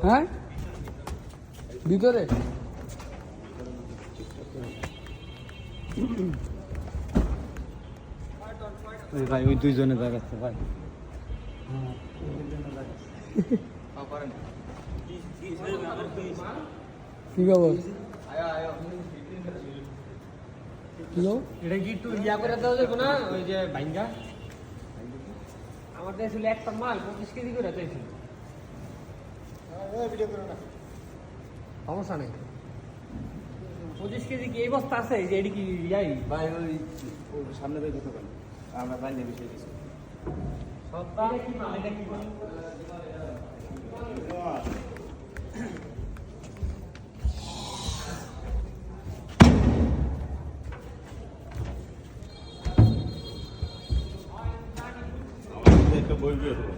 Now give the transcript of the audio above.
হ্যাঁ ভিতরে ভাই ওই দুইজনে দাঁড়াচ্ছে ভাই কি খবর কি খবর এটা কি একটু ইয়া করে দেওয়া যাবে না ওই যে ভাইঙ্গা আমার দেশে একটা মাল 25 কেজি করে চাইছিল সমস্যা নেই 25 কেজি কি এই বস্তা আছে যে এটি কি ইয়াই ভাই ওই সামনে ভাই কথা বলেন আমরা বাইরে বিষয় কিছু সত্তা কি মাল এটা কি মাল একটা বই দিয়ে দেবো